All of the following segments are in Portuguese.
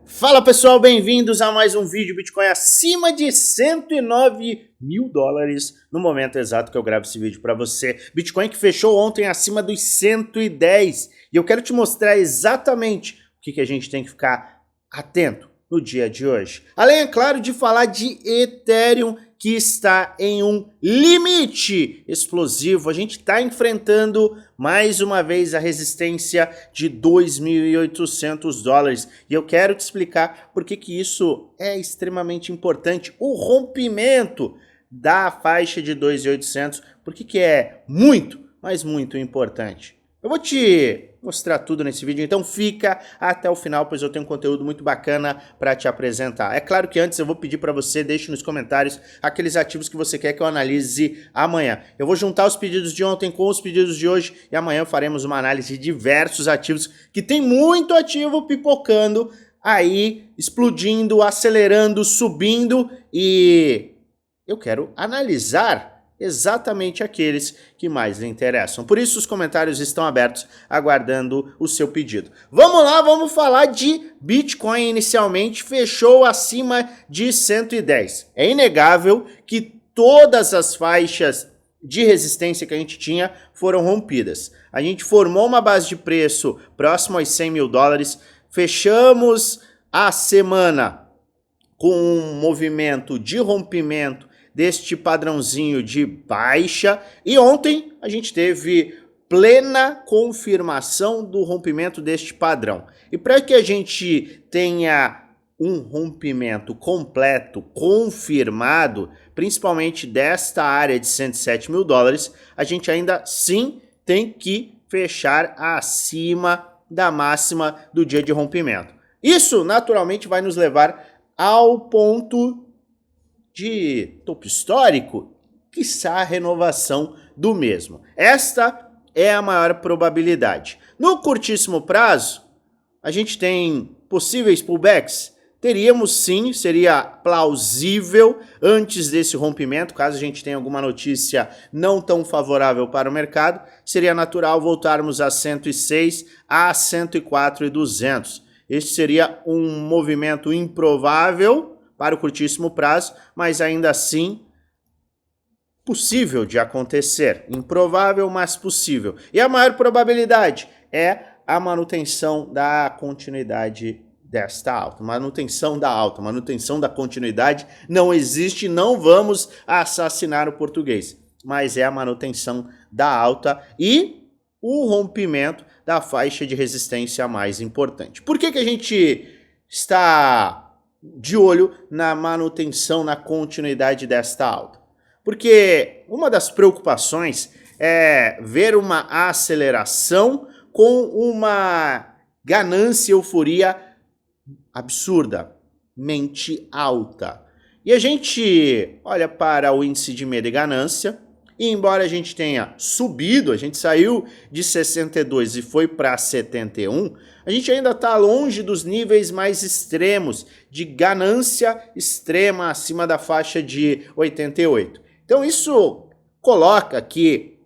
Fala pessoal, bem-vindos a mais um vídeo Bitcoin acima de 109 mil dólares no momento exato que eu gravo esse vídeo para você. Bitcoin que fechou ontem acima dos 110 e eu quero te mostrar exatamente o que a gente tem que ficar atento no dia de hoje. Além, é claro, de falar de Ethereum que está em um limite explosivo. A gente está enfrentando mais uma vez a resistência de 2.800 dólares. E eu quero te explicar por que isso é extremamente importante. O rompimento da faixa de 2.800, por que é muito, mas muito importante. Eu vou te mostrar tudo nesse vídeo, então fica até o final, pois eu tenho um conteúdo muito bacana para te apresentar. É claro que antes eu vou pedir para você, deixe nos comentários aqueles ativos que você quer que eu analise amanhã. Eu vou juntar os pedidos de ontem com os pedidos de hoje e amanhã faremos uma análise de diversos ativos, que tem muito ativo pipocando aí, explodindo, acelerando, subindo, e eu quero analisar exatamente aqueles que mais lhe interessam. Por isso os comentários estão abertos, aguardando o seu pedido. Vamos lá, vamos falar de Bitcoin. Inicialmente fechou acima de 110. É inegável que todas as faixas de resistência que a gente tinha foram rompidas. A gente formou uma base de preço próximo aos 100 mil dólares, fechamos a semana com um movimento de rompimento deste padrãozinho de baixa, e ontem a gente teve plena confirmação do rompimento deste padrão. E para que a gente tenha um rompimento completo, confirmado, principalmente desta área de 107 mil dólares, a gente ainda sim tem que fechar acima da máxima do dia de rompimento. Isso naturalmente vai nos levar ao ponto de topo histórico, quiçá a renovação do mesmo. Esta é a maior probabilidade. No curtíssimo prazo, a gente tem possíveis pullbacks? Teríamos sim, seria plausível antes desse rompimento, caso a gente tenha alguma notícia não tão favorável para o mercado, seria natural voltarmos a 106 a 104.200. Este seria um movimento improvável para o curtíssimo prazo, mas ainda assim possível de acontecer. Improvável, mas possível. E a maior probabilidade é a manutenção da continuidade desta alta. Manutenção da alta, manutenção da continuidade não existe, não vamos assassinar o português, mas é a manutenção da alta e o rompimento da faixa de resistência mais importante. Por que a gente está de olho na manutenção, na continuidade desta alta? Porque uma das preocupações é ver uma aceleração com uma ganância, euforia absurdamente alta. E a gente olha para o índice de medo e ganância, e embora a gente tenha subido, a gente saiu de 62 e foi para 71, a gente ainda está longe dos níveis mais extremos de ganância extrema acima da faixa de 88. Então isso coloca que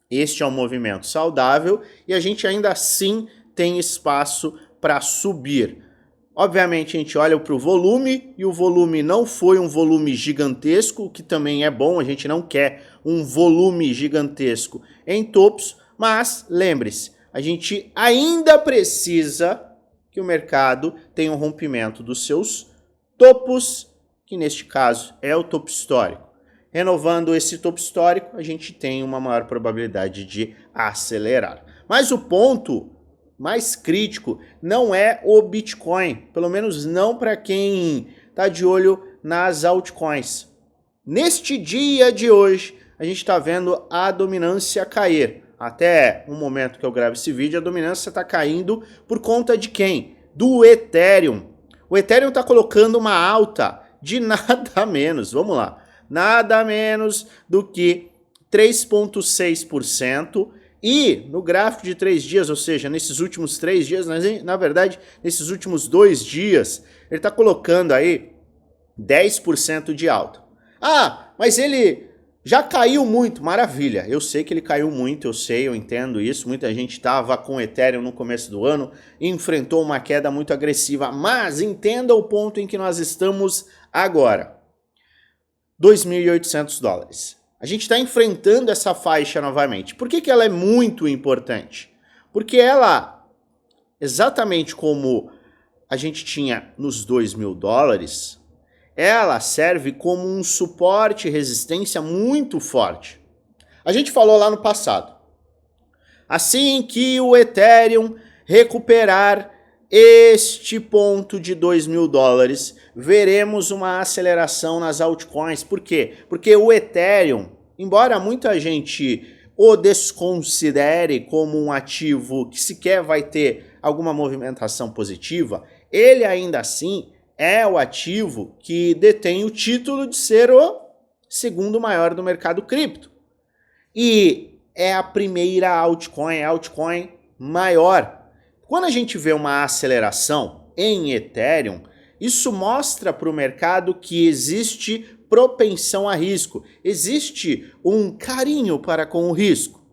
este é um movimento saudável e a gente ainda assim tem espaço para subir. Obviamente a gente olha para o volume e o volume não foi um volume gigantesco, o que também é bom, a gente não quer um volume gigantesco em topos, mas lembre-se, a gente ainda precisa que o mercado tenha um rompimento dos seus topos, que neste caso é o topo histórico. Renovando esse topo histórico, a gente tem uma maior probabilidade de acelerar. Mas o ponto mais crítico não é o Bitcoin, pelo menos não para quem está de olho nas altcoins. Neste dia de hoje, a gente está vendo a dominância cair. Até o momento que eu gravo esse vídeo, a dominância está caindo por conta de quem? Do Ethereum. O Ethereum está colocando uma alta de nada menos, vamos lá, nada menos do que 3,6%. E no gráfico de 3 dias, ou seja, nesses últimos 3 dias, na verdade, nesses últimos 2 dias, ele está colocando aí 10% de alta. Ah, mas ele Já caiu muito, maravilha. Eu sei que ele caiu muito, eu entendo isso. Muita gente estava com o Ethereum no começo do ano e enfrentou uma queda muito agressiva. Mas entenda o ponto em que nós estamos agora. 2.800 dólares. A gente está enfrentando essa faixa novamente. Por que ela é muito importante? Porque ela, exatamente como a gente tinha nos 2.000 dólares, ela serve como um suporte e resistência muito forte. A gente falou lá no passado. Assim que o Ethereum recuperar este ponto de 2.000 dólares, veremos uma aceleração nas altcoins. Por quê? Porque o Ethereum, embora muita gente o desconsidere como um ativo que sequer vai ter alguma movimentação positiva, ele ainda assim é o ativo que detém o título de ser o segundo maior do mercado cripto. E é a primeira altcoin, a altcoin maior. Quando a gente vê uma aceleração em Ethereum, isso mostra para o mercado que existe propensão a risco, existe um carinho para com o risco.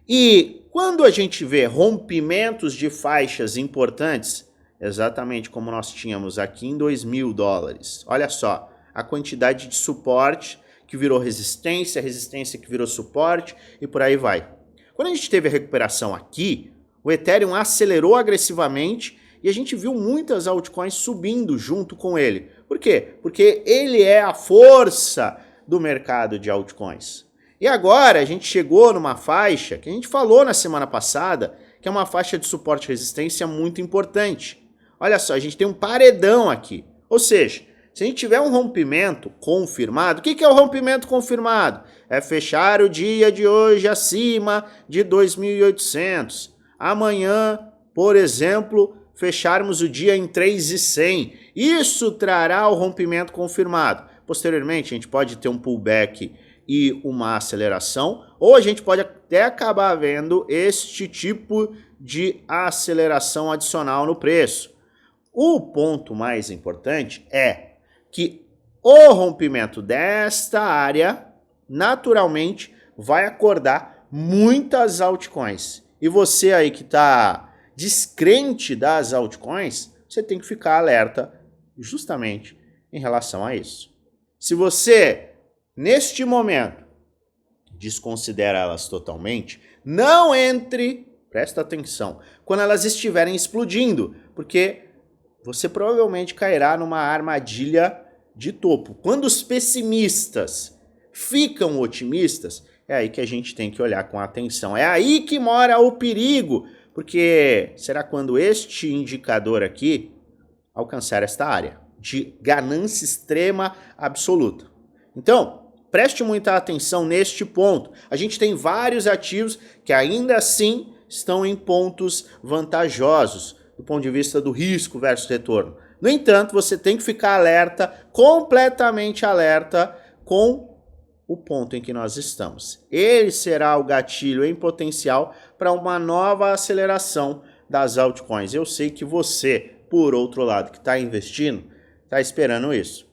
E quando a gente vê rompimentos de faixas importantes, exatamente como nós tínhamos aqui em 2.000 dólares. Olha só, a quantidade de suporte que virou resistência, resistência que virou suporte e por aí vai. Quando a gente teve a recuperação aqui, o Ethereum acelerou agressivamente e a gente viu muitas altcoins subindo junto com ele. Por quê? Porque ele é a força do mercado de altcoins. E agora a gente chegou numa faixa que a gente falou na semana passada, que é uma faixa de suporte e resistência muito importante. Olha só, a gente tem um paredão aqui. Ou seja, se a gente tiver um rompimento confirmado, o que é o rompimento confirmado? É fechar o dia de hoje acima de 2.800. Amanhã, por exemplo, fecharmos o dia em 3.100. Isso trará o rompimento confirmado. Posteriormente, a gente pode ter um pullback e uma aceleração, ou a gente pode até acabar vendo este tipo de aceleração adicional no preço. O ponto mais importante é que o rompimento desta área naturalmente vai acordar muitas altcoins. E você aí que está descrente das altcoins, você tem que ficar alerta justamente em relação a isso. Se você, neste momento, desconsidera elas totalmente, não entre, presta atenção, quando elas estiverem explodindo, porque você provavelmente cairá numa armadilha de topo. Quando os pessimistas ficam otimistas, é aí que a gente tem que olhar com atenção. É aí que mora o perigo, porque será quando este indicador aqui alcançar esta área de ganância extrema absoluta. Então, preste muita atenção neste ponto. A gente tem vários ativos que ainda assim estão em pontos vantajosos do ponto de vista do risco versus retorno. No entanto, você tem que ficar alerta, completamente alerta com o ponto em que nós estamos. Ele será o gatilho em potencial para uma nova aceleração das altcoins. Eu sei que você, por outro lado, que está investindo, está esperando isso.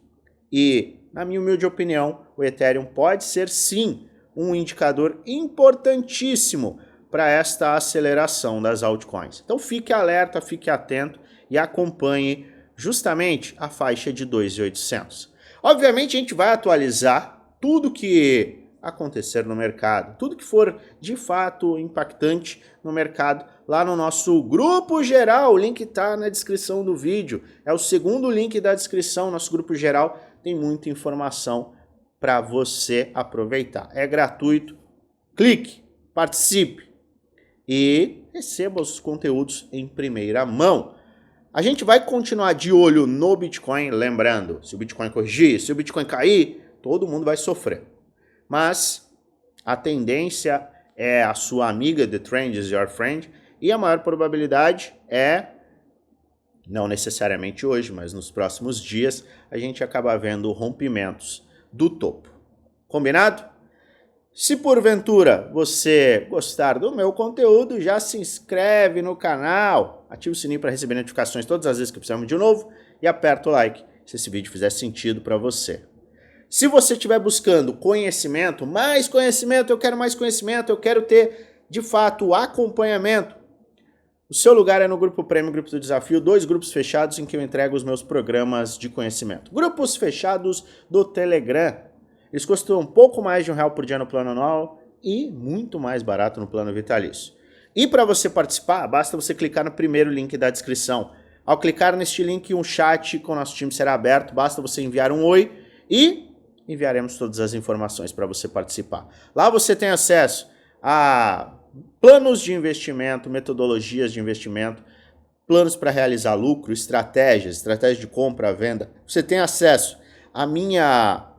E, na minha humilde opinião, o Ethereum pode ser sim um indicador importantíssimo para esta aceleração das altcoins. Então fique alerta, fique atento e acompanhe justamente a faixa de 2.800. Obviamente a gente vai atualizar tudo que acontecer no mercado, tudo que for de fato impactante no mercado, lá no nosso grupo geral. O link está na descrição do vídeo, é o segundo link da descrição. Nosso grupo geral tem muita informação para você aproveitar. É gratuito, clique, participe e receba os conteúdos em primeira mão. A gente vai continuar de olho no Bitcoin, lembrando, se o Bitcoin corrigir, se o Bitcoin cair, todo mundo vai sofrer. Mas a tendência é a sua amiga, the trend is your friend, e a maior probabilidade é, não necessariamente hoje, mas nos próximos dias, a gente acaba vendo rompimentos do topo. Combinado? Se porventura você gostar do meu conteúdo, já se inscreve no canal, ativa o sininho para receber notificações todas as vezes que precisamos de novo e aperta o like se esse vídeo fizer sentido para você. Se você estiver buscando conhecimento, mais conhecimento, eu quero mais conhecimento, eu quero ter, de fato, acompanhamento, o seu lugar é no Grupo Prêmio, Grupo do Desafio, 2 grupos fechados em que eu entrego os meus programas de conhecimento. Grupos fechados do Telegram. Eles custam um pouco mais de R$1 por dia no plano anual e muito mais barato no plano vitalício. E para você participar, basta você clicar no primeiro link da descrição. Ao clicar neste link, um chat com o nosso time será aberto, basta você enviar um oi e enviaremos todas as informações para você participar. Lá você tem acesso a planos de investimento, metodologias de investimento, planos para realizar lucro, estratégias de compra, venda. Você tem acesso à minha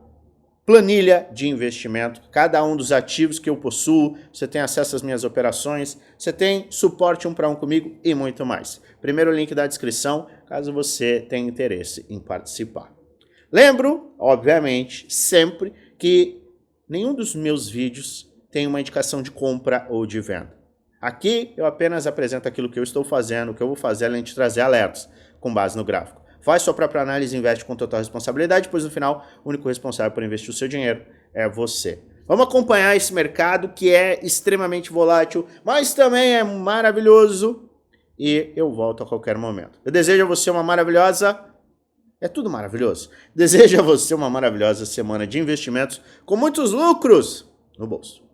planilha de investimento, cada um dos ativos que eu possuo, você tem acesso às minhas operações, você tem suporte 1 para 1 comigo e muito mais. Primeiro link da descrição, caso você tenha interesse em participar. Lembro, obviamente, sempre que nenhum dos meus vídeos tem uma indicação de compra ou de venda. Aqui eu apenas apresento aquilo que eu estou fazendo, o que eu vou fazer além de trazer alertas com base no gráfico. Faz sua própria análise e investe com total responsabilidade, pois no final o único responsável por investir o seu dinheiro é você. Vamos acompanhar esse mercado que é extremamente volátil, mas também é maravilhoso e eu volto a qualquer momento. Eu desejo a você uma maravilhosa... É tudo maravilhoso. Desejo a você uma maravilhosa semana de investimentos com muitos lucros no bolso.